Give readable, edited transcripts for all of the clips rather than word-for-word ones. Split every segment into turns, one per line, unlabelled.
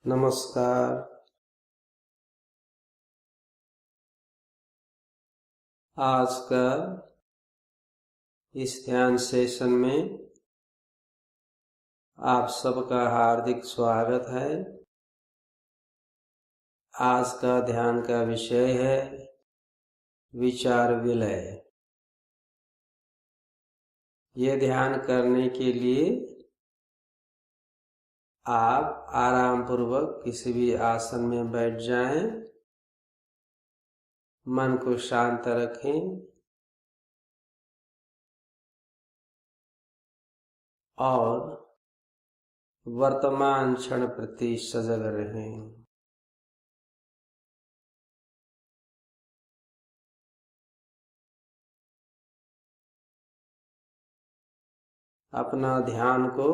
नमस्कार। आज का इस ध्यान सेशन में आप सबका हार्दिक स्वागत है। आज का ध्यान का विषय है विचार विलय। ये ध्यान करने के लिए आप आराम पूर्वक किसी भी आसन में बैठ जाएं, मन को शांत रखें और वर्तमान क्षण प्रति सजग रहें। अपना ध्यान को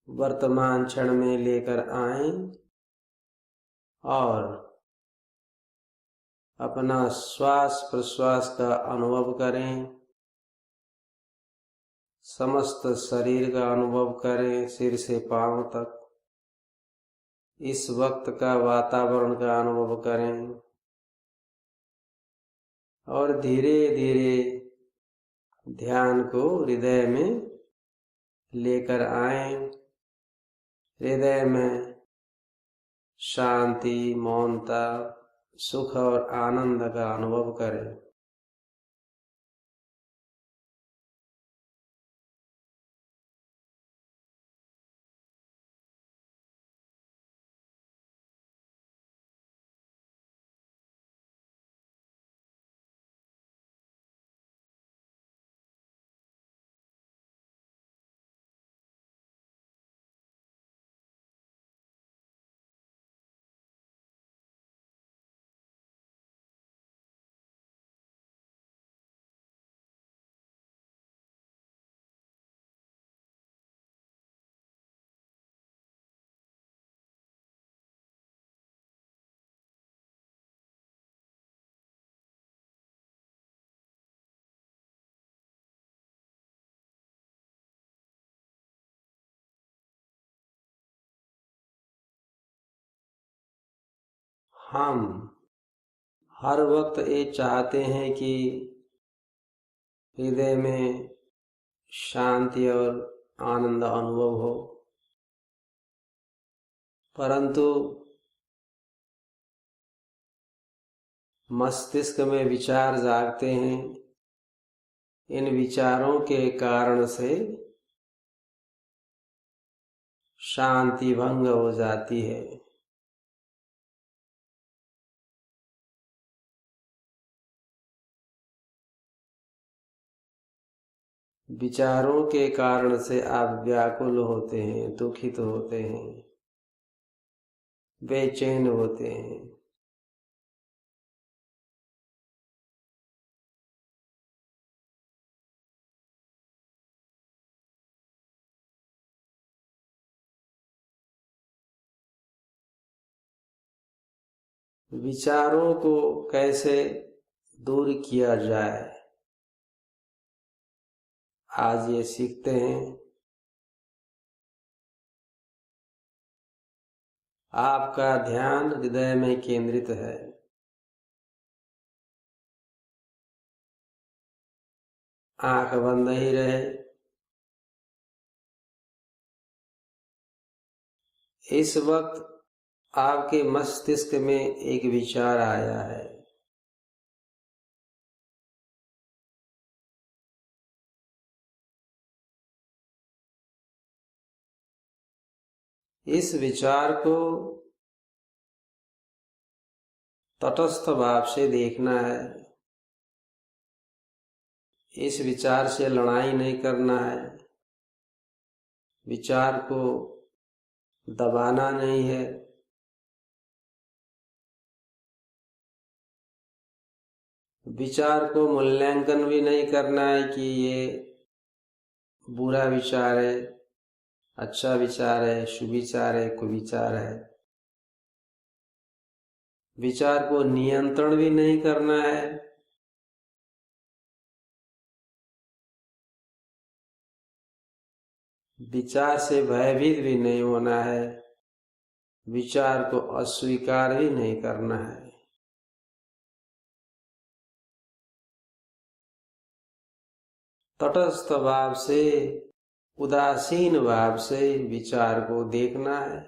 वर्तमान क्षण में लेकर आएं और अपना श्वास प्रश्वास का अनुभव करें। समस्त शरीर का अनुभव करें, सिर से पांव तक। इस वक्त का वातावरण का अनुभव करें और धीरे धीरे ध्यान को हृदय में लेकर आएं। हृदय में शांति, मौनता, सुख और आनंद का अनुभव करें। हम हर वक्त ये चाहते हैं कि हृदय में शांति और आनंद अनुभव हो, परंतु मस्तिष्क में विचार जागते हैं। इन विचारों के कारण से शांति भंग हो जाती है। विचारों के कारण से आप व्याकुल होते हैं, दुखित होते हैं, बेचैन होते हैं। विचारों को कैसे दूर किया जाए, आज ये सीखते हैं। आपका ध्यान हृदय में केंद्रित है। आंख बंद ही रहे। इस वक्त आपके मस्तिष्क में एक विचार आया है। इस विचार को तटस्थ भाव से देखना है। इस विचार से लड़ाई नहीं करना है। विचार को दबाना नहीं है। विचार को मूल्यांकन भी नहीं करना है कि ये बुरा विचार है, अच्छा विचार है, सुविचार है, कुविचार है। विचार को नियंत्रण भी नहीं करना है। विचार से भयभीत भी नहीं होना है, विचार को अस्वीकार भी नहीं करना है। तटस्थ भाव से, उदासीन भाव से विचार को देखना है।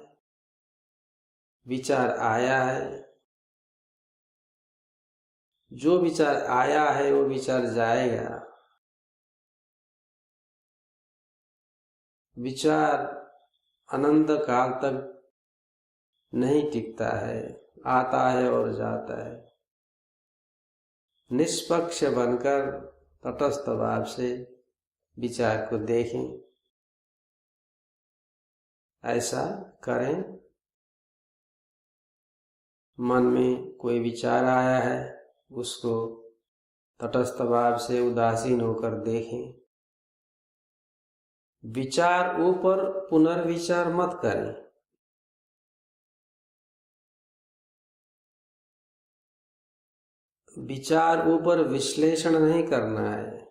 विचार आया है, जो विचार आया है वो विचार जाएगा। विचार अनंत काल तक नहीं टिकता है, आता है और जाता है। निष्पक्ष बनकर तटस्थ भाव से विचार को देखें, ऐसा करें। मन में कोई विचार आया है, उसको तटस्थ भाव से उदासीन होकर देखें। विचार ऊपर पुनर्विचार मत करें। विचार ऊपर विश्लेषण नहीं करना है।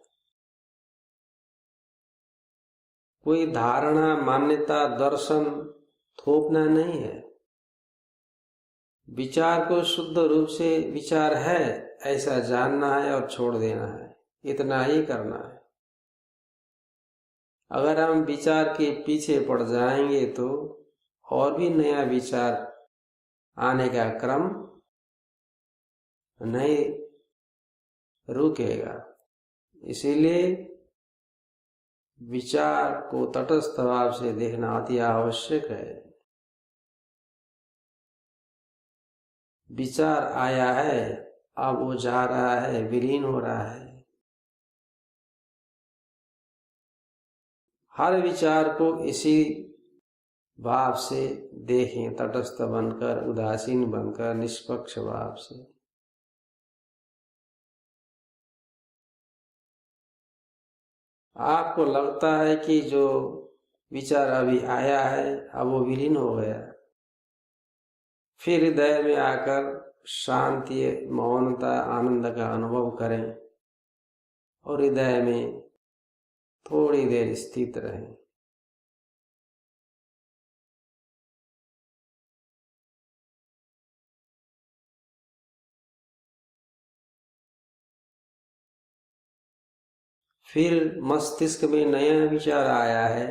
कोई धारणा, मान्यता, दर्शन थोपना नहीं है। विचार को शुद्ध रूप से विचार है ऐसा जानना है और छोड़ देना है, इतना ही करना है। अगर हम विचार के पीछे पड़ जाएंगे तो और भी नया विचार आने का क्रम नहीं रुकेगा। इसीलिए विचार को तटस्थ भाव से देखना अति आवश्यक है। विचार आया है, अब वो जा रहा है, विलीन हो रहा है। हर विचार को इसी भाव से देखें, तटस्थ बनकर, उदासीन बनकर, निष्पक्ष भाव से। आपको लगता है कि जो विचार अभी आया है अब वो विलीन हो गया, फिर हृदय में आकर शांति, मौनता, आनंद का अनुभव करें और हृदय में थोड़ी देर स्थित रहें। फिर मस्तिष्क में नया विचार आया है,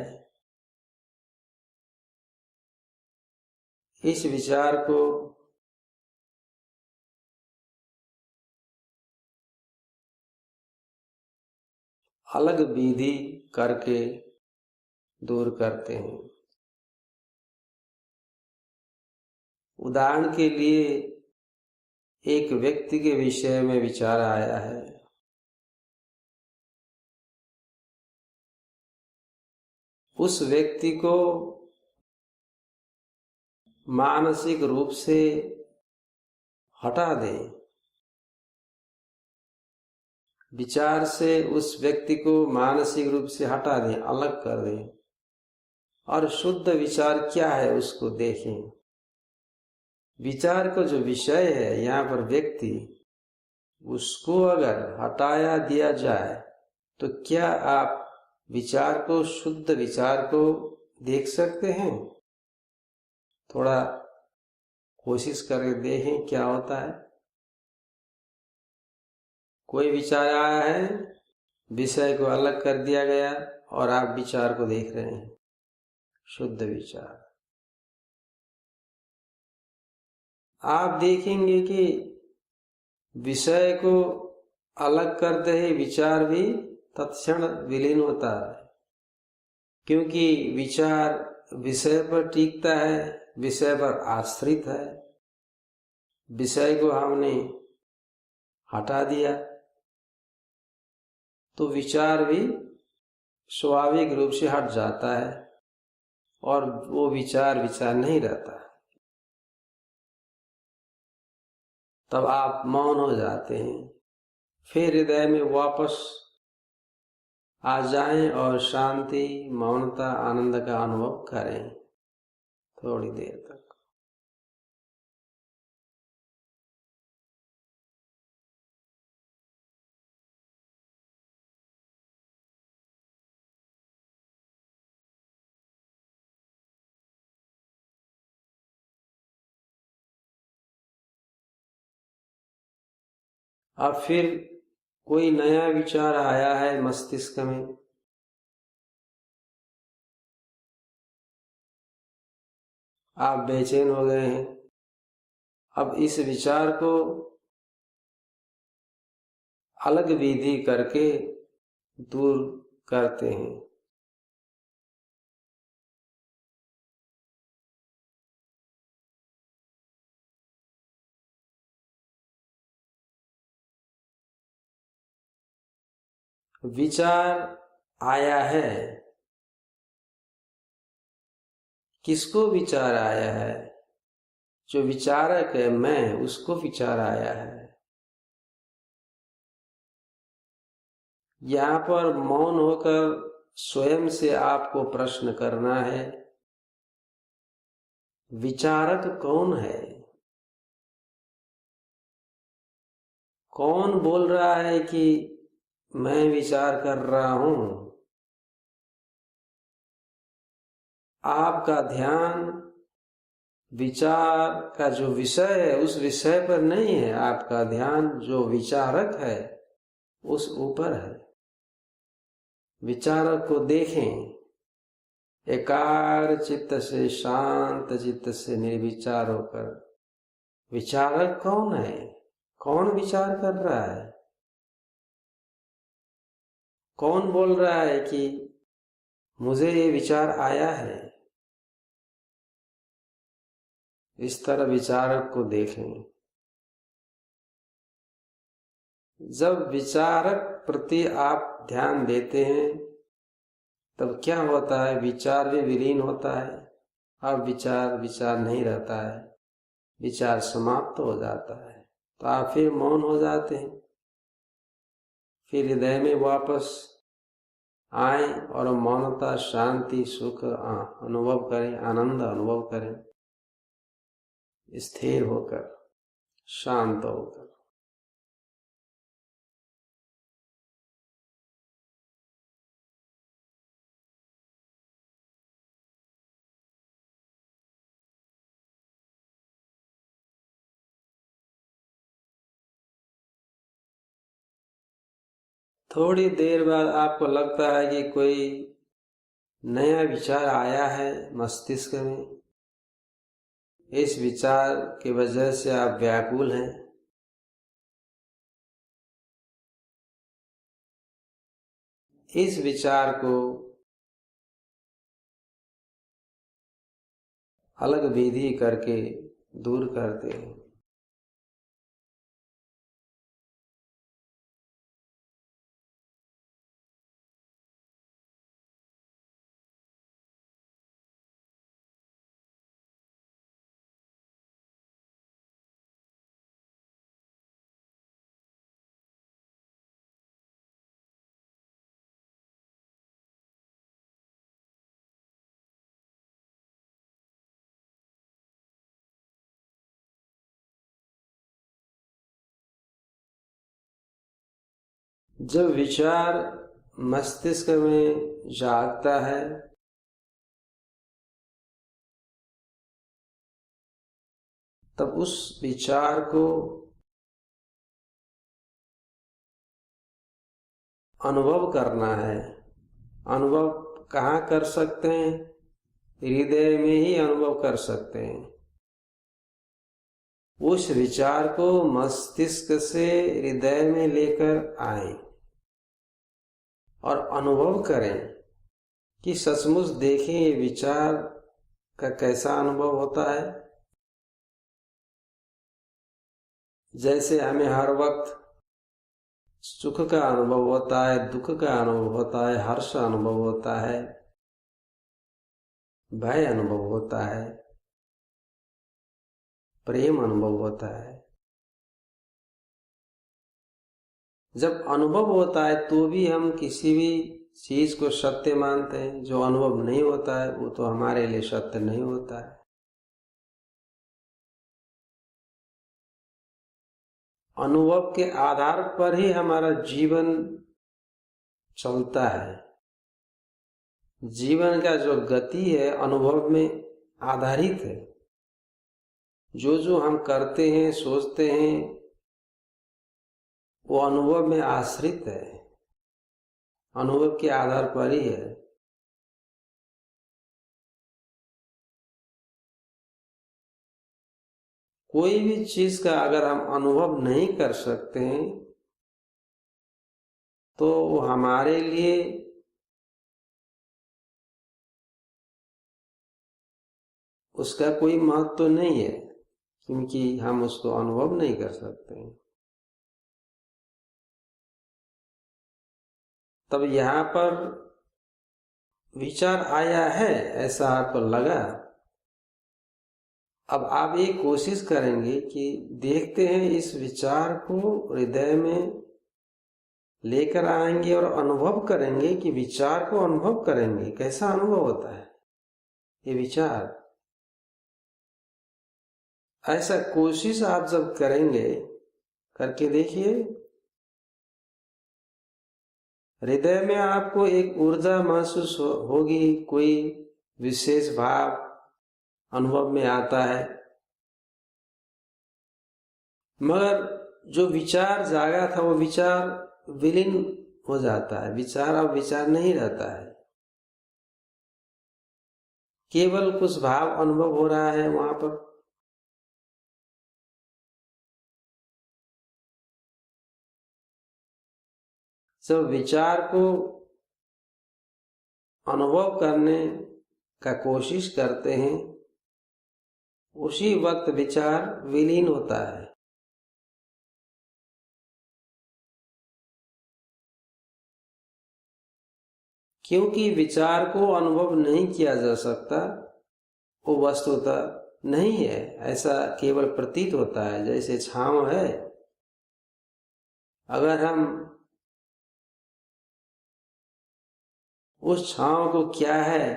इस विचार को अलग विधि करके दूर करते हैं। उदाहरण के लिए एक व्यक्ति के विषय में विचार आया है, उस व्यक्ति को मानसिक रूप से हटा दें। विचार से उस व्यक्ति को मानसिक रूप से हटा दें, अलग कर दें और शुद्ध विचार क्या है उसको देखें। विचार को जो विषय है यहाँ पर व्यक्ति, उसको अगर हटाया दिया जाए तो क्या आप विचार को, शुद्ध विचार को देख सकते हैं? थोड़ा कोशिश करके देखें क्या होता है। कोई विचार आया है, विषय को अलग कर दिया गया और आप विचार को देख रहे हैं, शुद्ध विचार। आप देखेंगे कि विषय को अलग करते ही विचार भी तत्क्षण विलीन होता है, क्योंकि विचार विषय पर टिकता है, विषय पर आश्रित है। विषय को हमने हटा दिया तो विचार भी स्वाभाविक रूप से हट जाता है और वो विचार नहीं रहता। तब आप मौन हो जाते हैं, फिर हृदय में वापस आ जाएं और शांति, मौनता, आनंद का अनुभव करें थोड़ी देर तक। अब फिर कोई नया विचार आया है मस्तिष्क में, आप बेचैन हो गए हैं। अब इस विचार को अलग विधि करके दूर करते हैं। विचार आया है, किसको विचार आया है? जो विचारक है मैं, उसको विचार आया है। यहाँ पर मौन होकर स्वयं से आपको प्रश्न करना है, विचारक कौन है? कौन बोल रहा है कि मैं विचार कर रहा हूं? आपका ध्यान विचार का जो विषय है उस विषय पर नहीं है, आपका ध्यान जो विचारक है उस ऊपर है। विचारक को देखें, एकाग्र चित्त से, शांत चित्त से, निर्विचार होकर। विचारक कौन है? कौन विचार कर रहा है? कौन बोल रहा है कि मुझे ये विचार आया है? इस तरह विचारक को देखें। जब विचारक प्रति आप ध्यान देते हैं तब क्या होता है? विचार भी विलीन होता है। अब विचार नहीं रहता है, विचार समाप्त हो जाता है। तो आप फिर मौन हो जाते हैं, फिर हृदय में वापस आए और मौनता, शांति, सुख अनुभव करें, आनंद अनुभव करें, स्थिर होकर, शांत होकर। थोड़ी देर बाद आपको लगता है कि कोई नया विचार आया है मस्तिष्क में। इस विचार की वजह से आप व्याकुल हैं। इस विचार को अलग विधि करके दूर करते हैं। जब विचार मस्तिष्क में जागता है तब उस विचार को अनुभव करना है। अनुभव कहाँ कर सकते हैं? हृदय में ही अनुभव कर सकते हैं। उस विचार को मस्तिष्क से हृदय में लेकर आए और अनुभव करें कि सचमुच देखें ये विचार का कैसा अनुभव होता है। जैसे हमें हर वक्त सुख का अनुभव होता है, दुख का अनुभव होता है, हर्ष अनुभव होता है, भय अनुभव होता है, प्रेम अनुभव होता है। जब अनुभव होता है तो भी हम किसी भी चीज को सत्य मानते हैं। जो अनुभव नहीं होता है वो तो हमारे लिए सत्य नहीं होता है। अनुभव के आधार पर ही हमारा जीवन चलता है। जीवन का जो गति है अनुभव में आधारित है। जो हम करते हैं, सोचते हैं, वो अनुभव में आश्रित है, अनुभव के आधार पर ही है। कोई भी चीज का अगर हम अनुभव नहीं कर सकते हैं तो वो हमारे लिए उसका कोई महत्व तो नहीं है, क्योंकि हम उसको अनुभव नहीं कर सकते हैं। तब यहाँ पर विचार आया है ऐसा आपको लगा। अब आप ये कोशिश करेंगे कि देखते हैं इस विचार को हृदय में लेकर आएंगे और अनुभव करेंगे कि विचार को अनुभव करेंगे, कैसा अनुभव होता है ये विचार। ऐसा कोशिश आप जब करेंगे, करके देखिए, हृदय में आपको एक ऊर्जा महसूस होगी, कोई विशेष भाव अनुभव में आता है। मगर जो विचार जागा था वो विचार विलीन हो जाता है, विचार अब विचार नहीं रहता है, केवल कुछ भाव अनुभव हो रहा है वहां पर। जब विचार को अनुभव करने का कोशिश करते हैं उसी वक्त विचार विलीन होता है। क्योंकि विचार को अनुभव नहीं किया जा सकता, वो वस्तुतः नहीं है, ऐसा केवल प्रतीत होता है। जैसे छांव है, अगर हम उस छांव को क्या है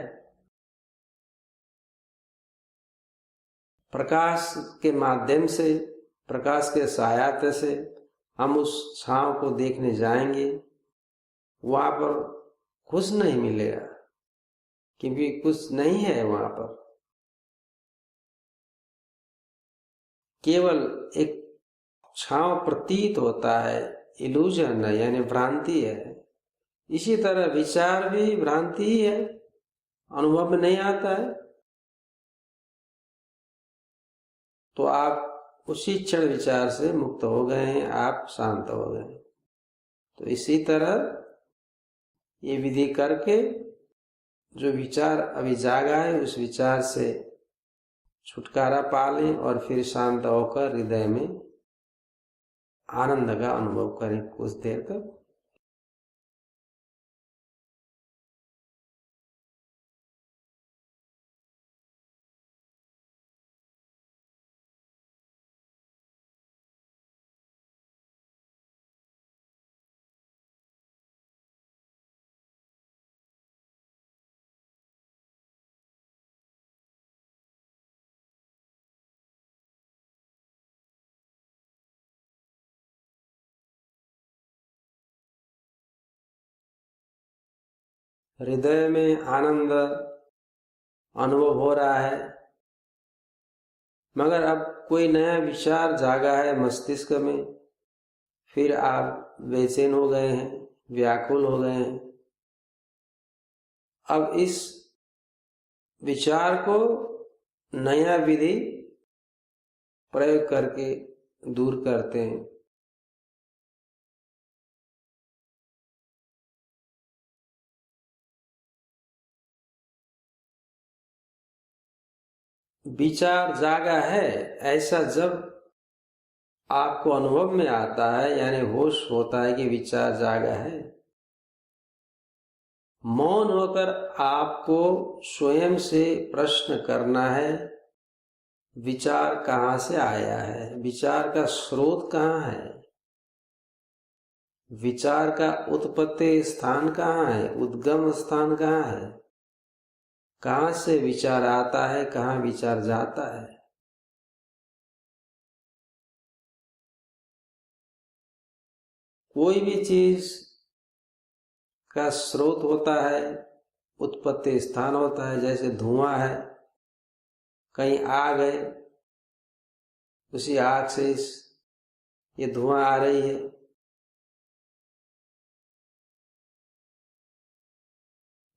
प्रकाश के माध्यम से, प्रकाश के सहायता से हम उस छांव को देखने जाएंगे, वहां पर कुछ नहीं मिलेगा, क्योंकि कुछ नहीं है वहां पर, केवल एक छांव प्रतीत होता है, इल्यूजन है, यानी भ्रांति है। इसी तरह विचार भी भ्रांति ही है, अनुभव में नहीं आता है। तो आप उसी क्षण विचार से मुक्त हो गए हैं, आप शांत हो गए। तो इसी तरह ये विधि करके जो विचार अभी जागा है उस विचार से छुटकारा पा लें और फिर शांत होकर हृदय में आनंद का अनुभव करें कुछ देर तक। हृदय में आनंद अनुभव हो रहा है, मगर अब कोई नया विचार जागा है मस्तिष्क में, फिर आप बेचैन हो गए हैं, व्याकुल हो गए हैं। अब इस विचार को नया विधि प्रयोग करके दूर करते हैं। विचार जागा है ऐसा जब आपको अनुभव में आता है, यानी होश होता है कि विचार जागा है, मौन होकर आपको स्वयं से प्रश्न करना है, विचार कहाँ से आया है, विचार का स्रोत कहाँ है, विचार का उत्पत्ति स्थान कहाँ है, उद्गम स्थान कहाँ है, कहाँ से विचार आता है, कहाँ विचार जाता है। कोई भी चीज का स्रोत होता है, उत्पत्ति स्थान होता है। जैसे धुआं है, कहीं आग है, उसी आग से ये धुआं आ रही है,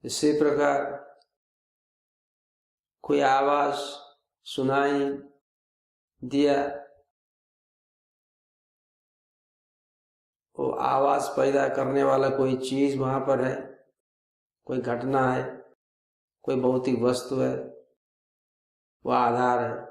इसी प्रकार कोई आवाज सुनाई दिया, वो आवाज पैदा करने वाला कोई चीज वहां पर है, कोई घटना है, कोई भौतिक वस्तु है, वो आधार है।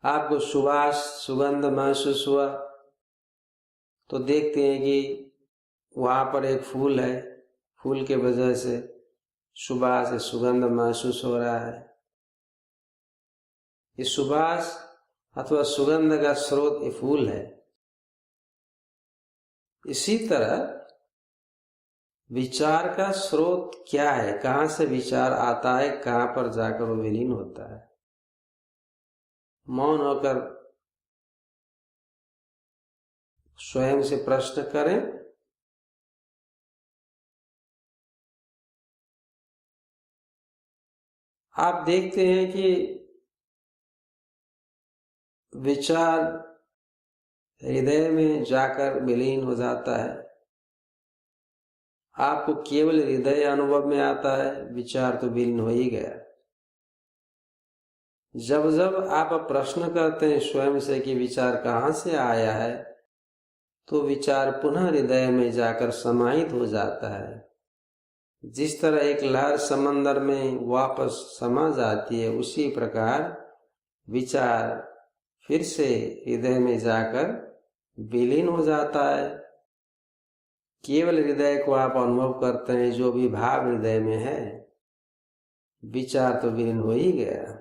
आपको सुवास सुगंध महसूस हुआ तो देखते हैं कि वहां पर एक फूल है, फूल के वजह से सुवास सुगंध महसूस हो रहा है। ये सुवास अथवा सुगंध का स्रोत ये फूल है। इसी तरह विचार का स्रोत क्या है, कहां से विचार आता है, कहां पर जाकर वो विलीन होता है। मौन होकर स्वयं से प्रश्न करें, आप देखते हैं कि विचार हृदय में जाकर विलीन हो जाता है। आपको केवल हृदय अनुभव में आता है, विचार तो विलीन हो ही गया। जब जब आप प्रश्न करते हैं स्वयं से कि विचार कहां से आया है, तो विचार पुनः हृदय में जाकर समाहित हो जाता है। जिस तरह एक लहर समंदर में वापस समा जाती है, उसी प्रकार विचार फिर से हृदय में जाकर विलीन हो जाता है। केवल हृदय को आप अनुभव करते हैं, जो भी भाव हृदय में है, विचार तो विलीन हो ही गया।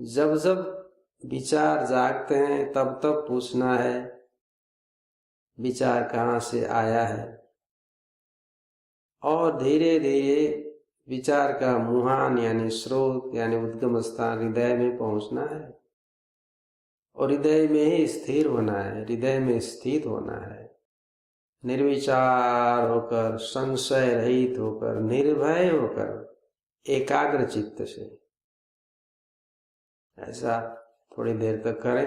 जब जब विचार जागते हैं तब तब पूछना है विचार कहाँ से आया है, और धीरे धीरे विचार का मुहान यानी स्रोत यानी उद्गम स्थान हृदय में पहुंचना है, और हृदय में ही स्थिर होना है, हृदय में स्थित होना है। निर्विचार होकर, संशय रहित होकर, निर्भय होकर, एकाग्र चित्त से ऐसा थोड़ी देर तक करें।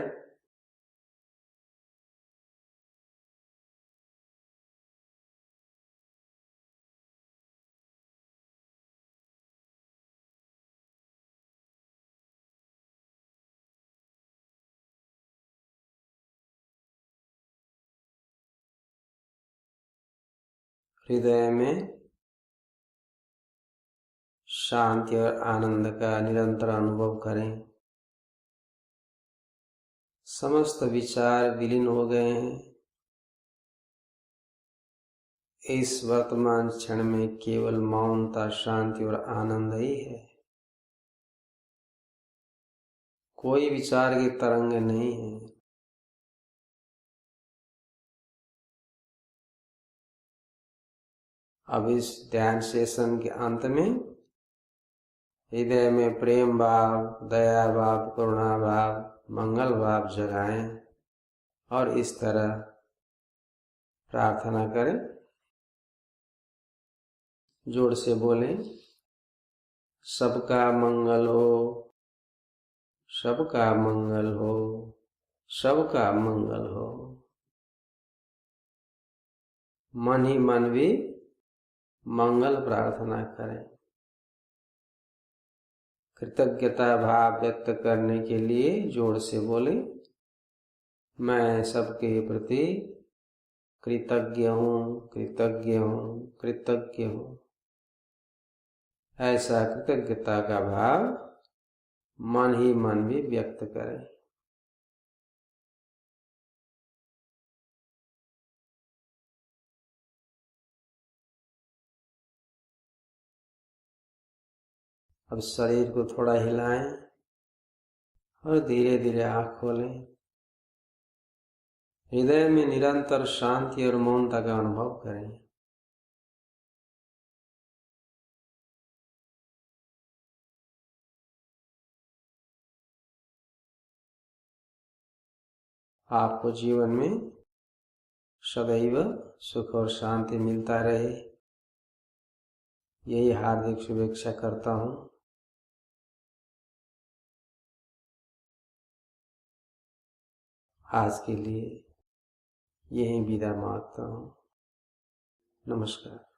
हृदय में शांति और आनंद का निरंतर अनुभव करें। समस्त विचार विलीन हो गए हैं। इस वर्तमान क्षण में केवल मौनता, शांति और आनंद ही है। कोई विचार की तरंग नहीं है। अब इस ध्यान सेशन के अंत में हृदय में प्रेम भाव, दया भाव, करुणा भाव, मंगल भाव जगाएं और इस तरह प्रार्थना करें। जोर से बोलें, सबका मंगल हो, सबका मंगल हो, सबका मंगल हो। मन ही मन भी मंगल प्रार्थना करें। कृतज्ञता भाव व्यक्त करने के लिए जोर से बोलें, मैं सबके प्रति कृतज्ञ हूँ, कृतज्ञ हूँ, कृतज्ञ हूँ। ऐसा कृतज्ञता का भाव मन ही मन भी व्यक्त करें। अब शरीर को थोड़ा हिलाएं और धीरे धीरे आंख खोलें। हृदय में निरंतर शांति और मौनता का अनुभव करें। आपको जीवन में सदैव सुख और शांति मिलता रहे, यही हार्दिक शुभेच्छा करता हूँ। आज के लिए यही विदा मांगता हूँ। नमस्कार।